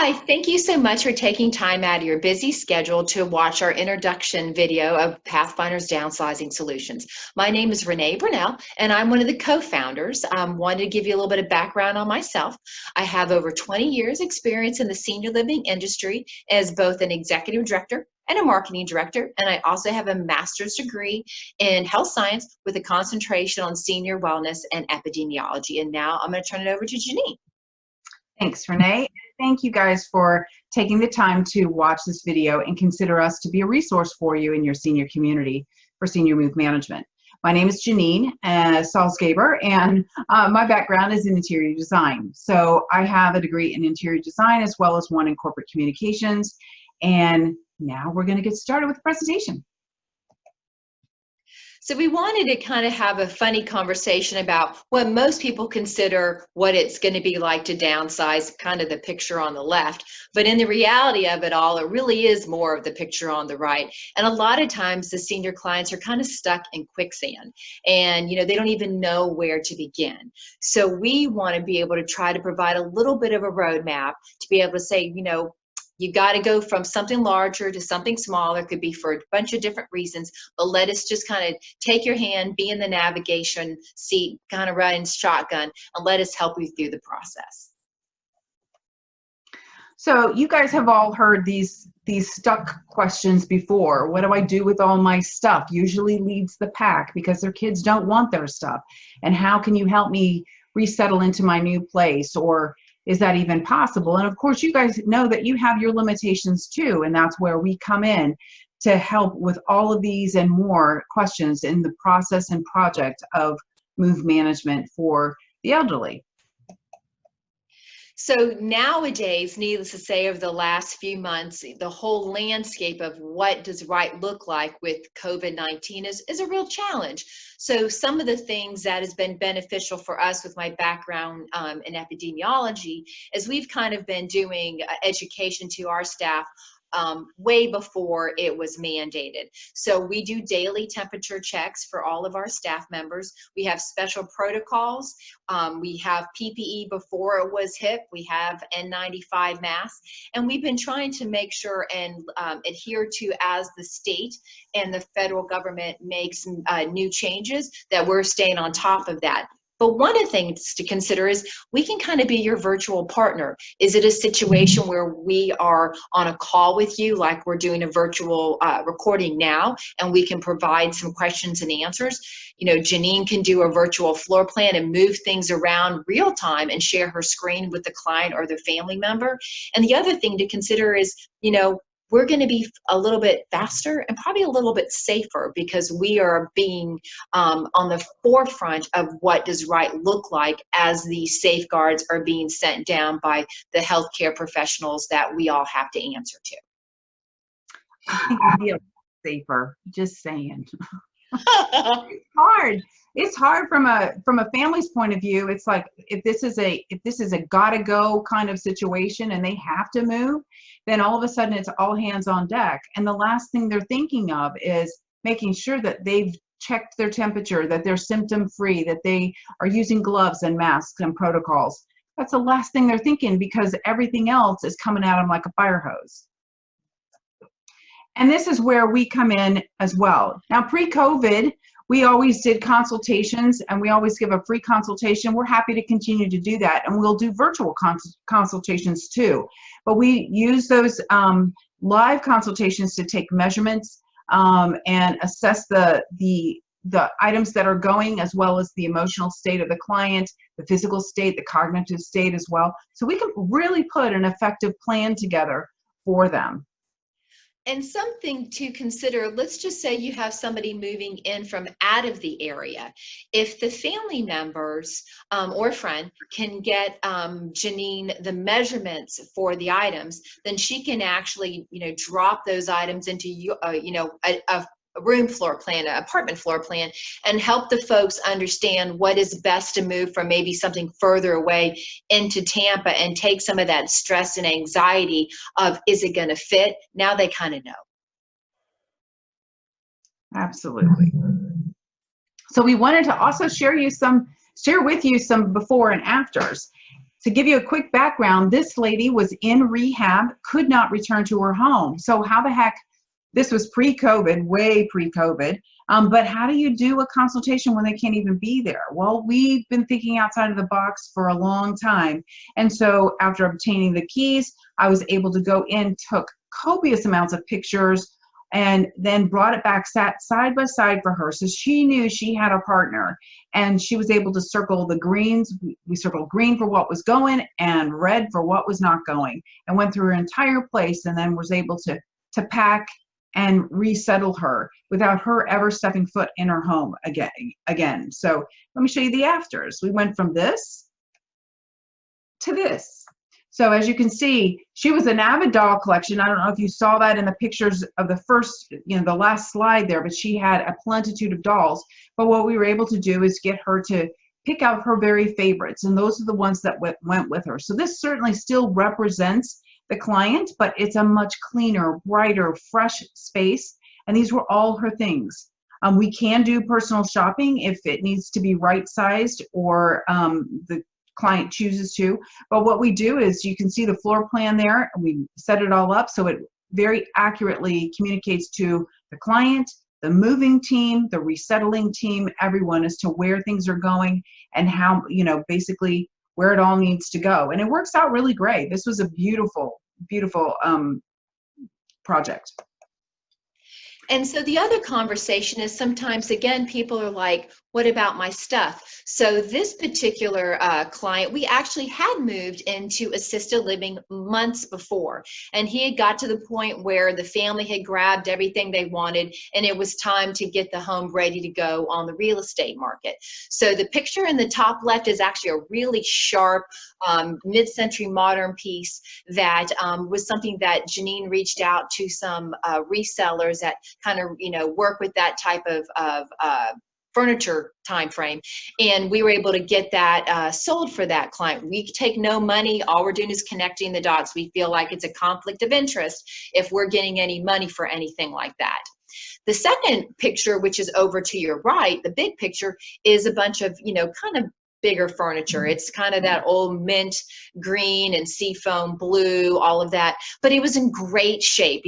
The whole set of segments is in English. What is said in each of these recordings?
Hi, thank you so much for taking time out of your busy schedule to watch our introduction video of Pathfinder's Downsizing Solutions. My name is Renee Brunell, and I'm one of the co-founders. Wanted to give you a little bit of background on myself. I have over 20 years experience in the senior living industry as both an executive director and a marketing director, and I also have a master's degree in health science with a concentration on senior wellness and epidemiology. And now I'm going to turn it over to Janine. Thanks, Renee. Thank you guys for taking the time to watch this video and consider us to be a resource for you in your senior community for senior move management. My name is Janine Salzgeber, and my background is in interior design. So I have a degree in interior design as well as one in corporate communications. And now we're going to get started with the presentation. So we wanted to kind of have a funny conversation about what most people consider what it's going to be like to downsize, kind of the picture on the left. But in the reality of it all, it really is more of the picture on the right. And a lot of times the senior clients are kind of stuck in quicksand and, they don't even know where to begin. So we want to be able to try to provide a little bit of a roadmap to be able to say, you got to go from something larger to something smaller. It could be for a bunch of different reasons, but let us just kind of take your hand, be in the navigation seat, kind of riding shotgun, and let us help you through the process. So you guys have all heard these stuck questions before. What do I do with all my stuff? Usually leads the pack because their kids don't want their stuff. And how can you help me resettle into my new place? Or is that even possible? And of course, you guys know that you have your limitations too, and that's where we come in to help with all of these and more questions in the process and project of move management for the elderly. So nowadays, needless to say, over the last few months, the whole landscape of what does right look like with COVID-19 is a real challenge. So some of the things that has been beneficial for us with my background in epidemiology is we've kind of been doing education to our staff way before it was mandated. So we do daily temperature checks for all of our staff members. We have special protocols. We have PPE before it was hip. We have N95 masks. And we've been trying to make sure and adhere to, as the state and the federal government makes new changes, that we're staying on top of that. But one of the things to consider is we can kind of be your virtual partner. Is it a situation where we are on a call with you, like we're doing a virtual recording now, and we can provide some questions and answers? Janine can do a virtual floor plan and move things around real time and share her screen with the client or their family member. And the other thing to consider is, we're going to be a little bit faster and probably a little bit safer because we are being on the forefront of what does right look like as these safeguards are being sent down by the healthcare professionals that we all have to answer to. I think it'd be a lot safer, just saying. It's hard. It's hard from a family's point of view. It's like if this is a gotta go kind of situation and they have to move, then all of a sudden it's all hands on deck. And the last thing they're thinking of is making sure that they've checked their temperature, that they're symptom free, that they are using gloves and masks and protocols. That's the last thing they're thinking because everything else is coming at them like a fire hose. And this is where we come in as well. Now, pre-COVID, we always did consultations and we always give a free consultation. We're happy to continue to do that. And we'll do virtual consultations too. But we use those live consultations to take measurements and assess the items that are going, as well as the emotional state of the client, the physical state, the cognitive state as well. So we can really put an effective plan together for them. And something to consider, let's just say you have somebody moving in from out of the area. If the family members or friend can get Janine the measurements for the items, then she can actually, drop those items into, a room floor plan, an apartment floor plan, and help the folks understand what is best to move from maybe something further away into Tampa and take some of that stress and anxiety of, is it going to fit? Now they kind of know. Absolutely. So we wanted to also share with you some before and afters. To give you a quick background, this lady was in rehab, could not return to her home. So how the heck, this was pre-COVID, way pre-COVID, but how do you do a consultation when they can't even be there? Well, we've been thinking outside of the box for a long time. And so after obtaining the keys, I was able to go in, took copious amounts of pictures, and then brought it back, sat side by side for her. So she knew she had a partner, and she was able to circle the greens. We circled green for what was going and red for what was not going, and went through her entire place, and then was able to pack and resettle her without her ever stepping foot in her home again. So let me show you the afters. We went from this to this. So as you can see, she was an avid doll collection. I don't know if you saw that in the pictures of the first, the last slide there, but she had a plenitude of dolls. But what we were able to do is get her to pick out her very favorites, and those are the ones that went with her. So this certainly still represents the client, but it's a much cleaner, brighter, fresh space, and these were all her things. We can do personal shopping if it needs to be right-sized or the client chooses to, but what we do is, you can see the floor plan there, and we set it all up so it very accurately communicates to the client, the moving team, the resettling team, everyone, as to where things are going and how, basically where it all needs to go. And it works out really great. This was a beautiful, beautiful project. And so the other conversation is sometimes, again, people are like, what about my stuff? So this particular client, we actually had moved into assisted living months before, and he had got to the point where the family had grabbed everything they wanted, and it was time to get the home ready to go on the real estate market. So the picture in the top left is actually a really sharp mid-century modern piece that was something that Janine reached out to some resellers that kind of work with that type of furniture time frame, and we were able to get that sold for that client. We take no money. All we're doing is connecting the dots. We feel like it's a conflict of interest if we're getting any money for anything like that. The second picture, which is over to your right, the big picture, is a bunch of kind of bigger furniture. It's kind of that old mint green and seafoam blue, all of that, but it was in great shape.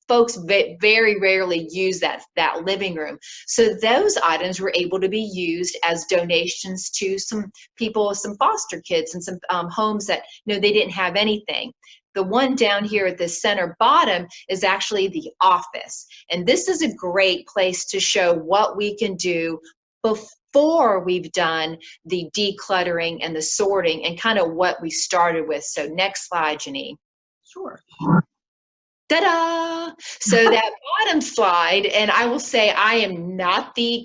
Folks very rarely use that living room. So those items were able to be used as donations to some people, some foster kids and some homes that they didn't have anything. The one down here at the center bottom is actually the office. And this is a great place to show what we can do before we've done the decluttering and the sorting and kind of what we started with. So next slide, Janine. Sure. Ta-da! So that bottom slide, and I will say I am not the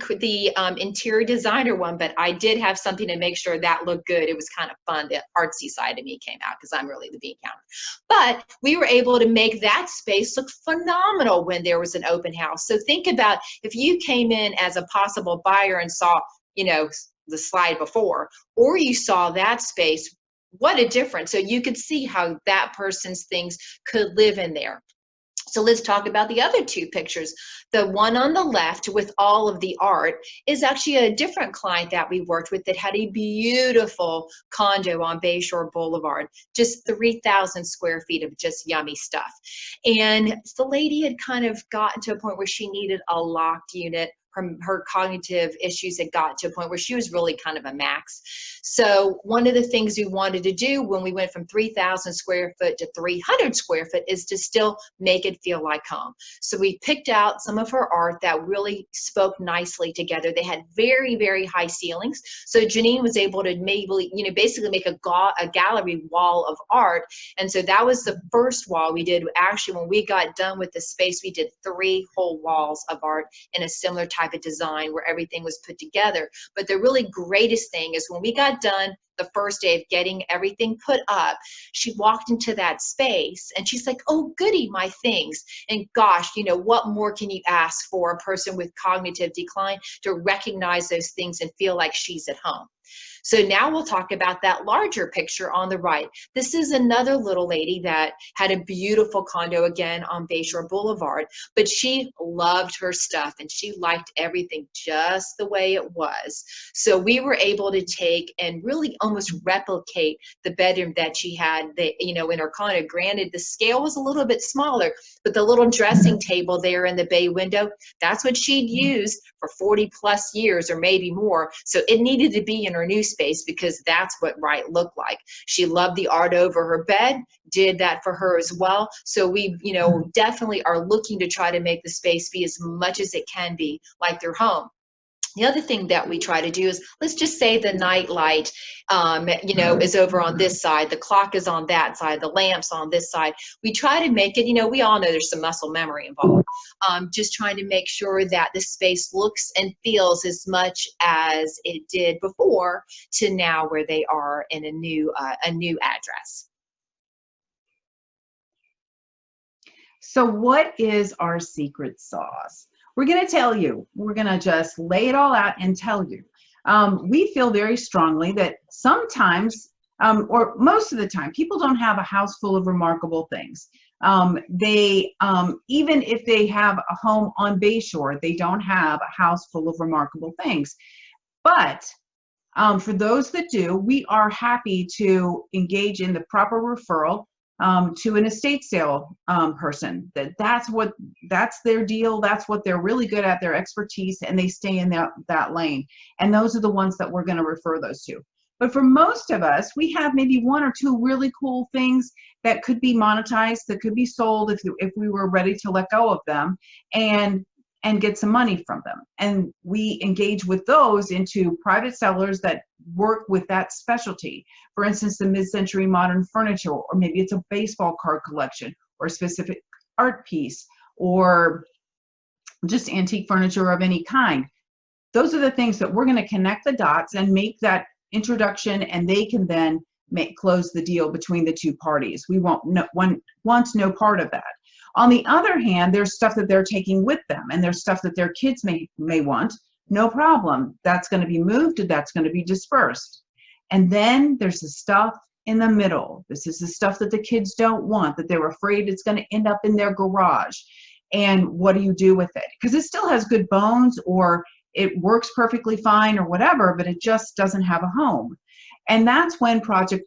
interior designer one, but I did have something to make sure that looked good. It was kind of fun. The artsy side of me came out because I'm really the bean counter. But we were able to make that space look phenomenal when there was an open house. So think about if you came in as a possible buyer and saw, the slide before, or you saw that space, what a difference. So you could see how that person's things could live in there. So let's talk about the other two pictures. The one on the left with all of the art is actually a different client that we worked with that had a beautiful condo on Bayshore Boulevard, just 3,000 square feet of just yummy stuff. And the lady had kind of gotten to a point where she needed a locked unit. Her cognitive issues had got to a point where she was really kind of a max. So one of the things we wanted to do when we went from 3,000 square foot to 300 square foot is to still make it feel like home. So we picked out some of her art that really spoke nicely together. They had very, very high ceilings. So Janine was able to basically make a gallery wall of art. And so that was the first wall we did. Actually, when we got done with the space, we did 3 whole walls of art in a similar type of design where everything was put together. But the really greatest thing is when we got done the first day of getting everything put up, she walked into that space and she's like, oh goody, my things. And gosh, what more can you ask for a person with cognitive decline to recognize those things and feel like she's at home? So now we'll talk about that larger picture on the right. This is another little lady that had a beautiful condo again on Bayshore Boulevard, but she loved her stuff and she liked everything just the way it was. So we were able to take and really almost replicate the bedroom that she had, in her condo. Granted, the scale was a little bit smaller, but the little dressing table there in the bay window, that's what she'd used for 40 plus years or maybe more. So it needed to be in her new space because that's what Right looked like. She loved the art over her bed, did that for her as well. So we, definitely are looking to try to make the space be as much as it can be like their home. The other thing that we try to do is, let's just say the night light, is over on this side, the clock is on that side, the lamp's on this side. We try to make it, we all know there's some muscle memory involved. Just trying to make sure that the space looks and feels as much as it did before to now where they are in a new address. So what is our secret sauce? We're going to tell you. We're going to just lay it all out and tell you. We feel very strongly that sometimes, or most of the time, people don't have a house full of remarkable things. Even if they have a home on Bayshore, they don't have a house full of remarkable things. But for those that do, we are happy to engage in the proper referral to an estate sale person. That's their deal. That's what they're really good at, their expertise, and they stay in that lane. And those are the ones that we're going to refer those to. But for most of us, we have maybe one or two really cool things that could be monetized, that could be sold if we were ready to let go of them and get some money from them. And we engage with those into private sellers that work with that specialty. For instance, the mid-century modern furniture, or maybe it's a baseball card collection, or a specific art piece, or just antique furniture of any kind. Those are the things that we're going to connect the dots and make that introduction, and they can then close the deal between the two parties. We want no part of that. On the other hand, there's stuff that they're taking with them, and there's stuff that their kids may want. No problem. That's going to be moved, and that's going to be dispersed. And then there's the stuff in the middle. This is the stuff that the kids don't want, that they're afraid it's going to end up in their garage. And what do you do with it? Because it still has good bones, or it works perfectly fine, or whatever, but it just doesn't have a home. And that's when Project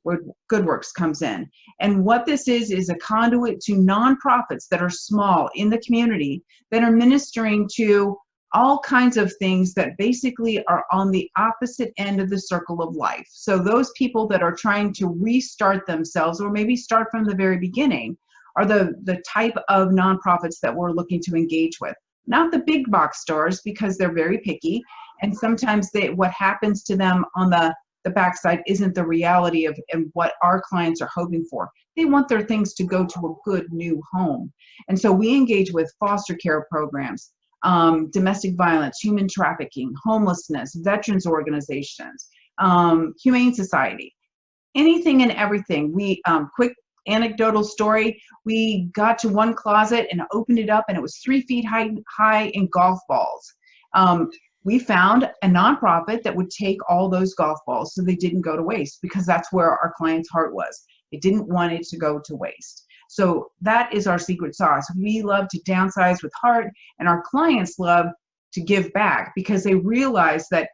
GoodWorks comes in. And what this is a conduit to nonprofits that are small in the community that are ministering to all kinds of things that basically are on the opposite end of the circle of life. So those people that are trying to restart themselves, or maybe start from the very beginning, are the type of nonprofits that we're looking to engage with. Not the big box stores, because they're very picky, and sometimes what happens to them on the backside isn't the reality of and what our clients are hoping for. They want their things to go to a good new home. And so we engage with foster care programs, domestic violence, human trafficking, homelessness, veterans organizations, Humane Society, anything and everything. We, quick anecdotal story, we got to one closet and opened it up, and it was 3 feet high in golf balls. We found a nonprofit that would take all those golf balls so they didn't go to waste, because that's where our client's heart was. It didn't want it to go to waste. So that is our secret sauce. We love to downsize with heart, and our clients love to give back, because they realize that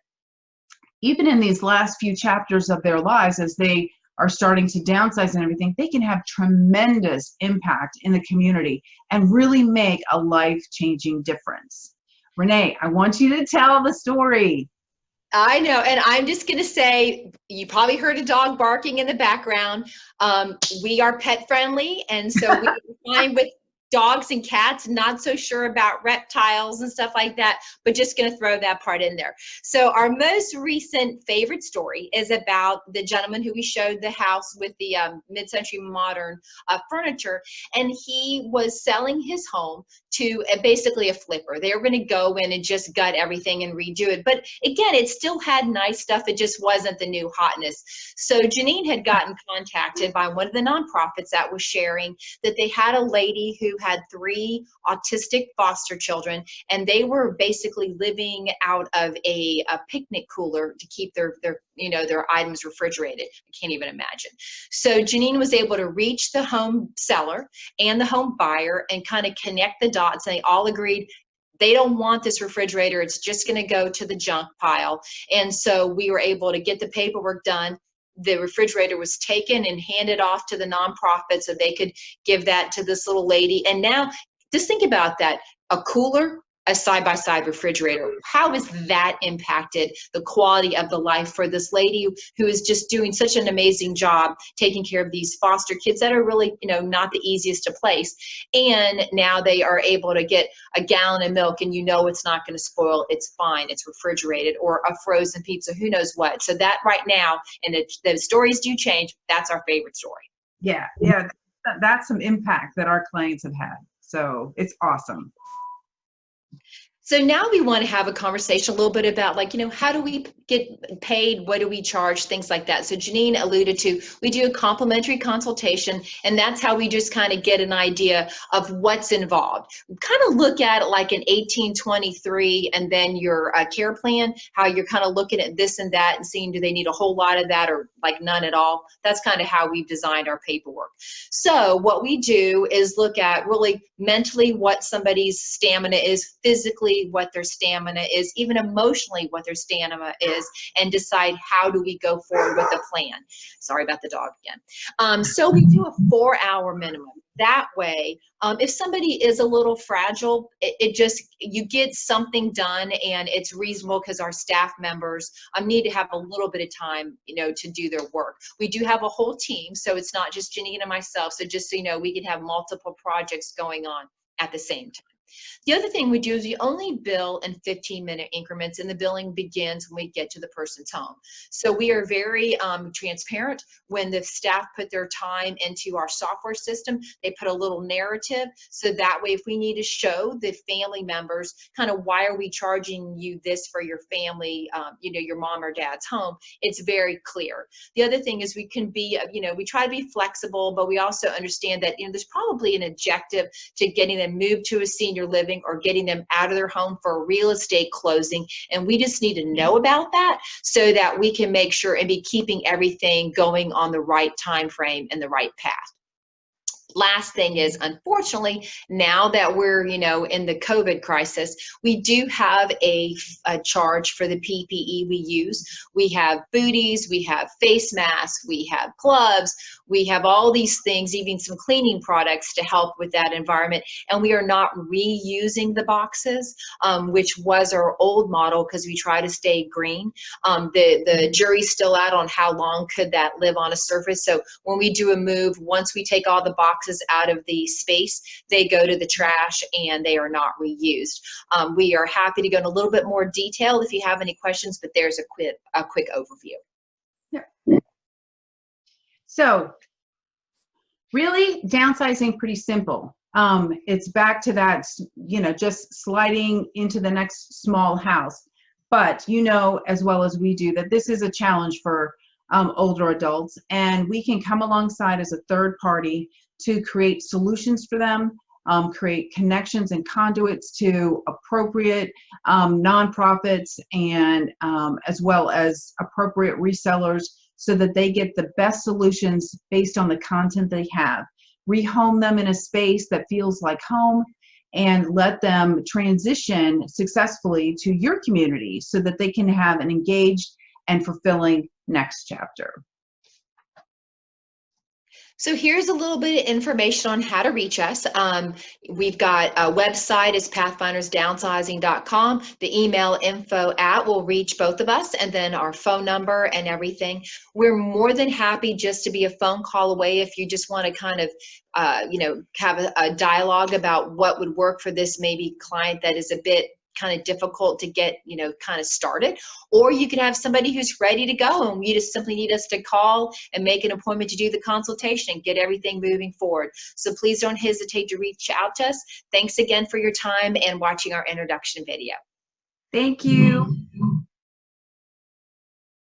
even in these last few chapters of their lives, as they are starting to downsize and everything, they can have tremendous impact in the community and really make a life-changing difference. Renee, I want you to tell the story. I know, and I'm just going to say, you probably heard a dog barking in the background. We are pet friendly, and so we're fine with dogs and cats, not so sure about reptiles and stuff like that, but just going to throw that part in there. So our most recent favorite story is about the gentleman who we showed the house with the mid-century modern furniture, and he was selling his home to basically a flipper. They were going to go in and just gut everything and redo it. But again, it still had nice stuff. It just wasn't the new hotness. So Janine had gotten contacted by one of the nonprofits that was sharing that they had a lady who had 3 autistic foster children, and they were basically living out of a picnic cooler to keep their items refrigerated. I can't even imagine. So Janine was able to reach the home seller and the home buyer and kind of connect the dots, and they all agreed they don't want this refrigerator. It's just going to go to the junk pile. And so we were able to get the paperwork done. The refrigerator was taken and handed off to the nonprofit so they could give that to this little lady. And now just think about that, a cooler, a side-by-side refrigerator. How has that impacted the quality of the life for this lady who is just doing such an amazing job taking care of these foster kids that are really, not the easiest to place. And now they are able to get a gallon of milk, and it's not going to spoil. It's fine. It's refrigerated, or a frozen pizza, who knows what. So that right now, and the stories do change. That's our favorite story. Yeah. That's some impact that our clients have had. So it's awesome. So now we want to have a conversation a little bit about, how do we get paid? What do we charge? Things like that. So Janine alluded to, we do a complimentary consultation, and that's how we just kind of get an idea of what's involved. We kind of look at it like an 1823 and then your care plan, how you're kind of looking at this and that and seeing, do they need a whole lot of that or like none at all? That's kind of how we've designed our paperwork. So what we do is look at really mentally what somebody's stamina is, physically what their stamina is, even emotionally what their stamina is, and decide how do we go forward with the plan. Sorry about the dog again. So we do a 4-hour minimum. That way, if somebody is a little fragile, you get something done, and it's reasonable because our staff members need to have a little bit of time, to do their work. We do have a whole team, so it's not just Janine and myself. So just so you know, we can have multiple projects going on at the same time. The other thing we do is we only bill in 15-minute increments, and the billing begins when we get to the person's home. So we are very transparent. When the staff put their time into our software system, they put a little narrative, so that way if we need to show the family members kind of why are we charging you this for your family, your mom or dad's home, it's very clear. The other thing is we can be, we try to be flexible, but we also understand that there's probably an objective to getting them moved to a senior living or getting them out of their home for a real estate closing, and we just need to know about that so that we can make sure and be keeping everything going on the right time frame and the right path. Last thing is, unfortunately, now that we're, in the COVID crisis, we do have a charge for the PPE we use. We have booties, we have face masks, we have gloves, we have all these things, even some cleaning products to help with that environment. And we are not reusing the boxes, which was our old model because we try to stay green. The jury's still out on how long could that live on a surface. So when we do a move, once we take all the boxes out of the space, they go to the trash and they are not reused. We are happy to go in a little bit more detail if you have any questions, but there's a quick overview. Yeah. So really downsizing pretty simple. It's back to that, just sliding into the next small house. But as well as we do that this is a challenge for older adults, and we can come alongside as a third party to create solutions for them, create connections and conduits to appropriate nonprofits and as well as appropriate resellers so that they get the best solutions based on the content they have. Rehome them in a space that feels like home and let them transition successfully to your community so that they can have an engaged and fulfilling next chapter. So here's a little bit of information on how to reach us. We've got a website, it's PathfindersDownsizing.com. The email info@ will reach both of us, and then our phone number and everything. We're more than happy just to be a phone call away if you just want to kind of have a dialogue about what would work for this maybe client that is a bit kind of difficult to get, kind of started, or you can have somebody who's ready to go and you just simply need us to call and make an appointment to do the consultation and get everything moving forward. So please don't hesitate to reach out to us. Thanks again for your time and watching our introduction video. Thank you.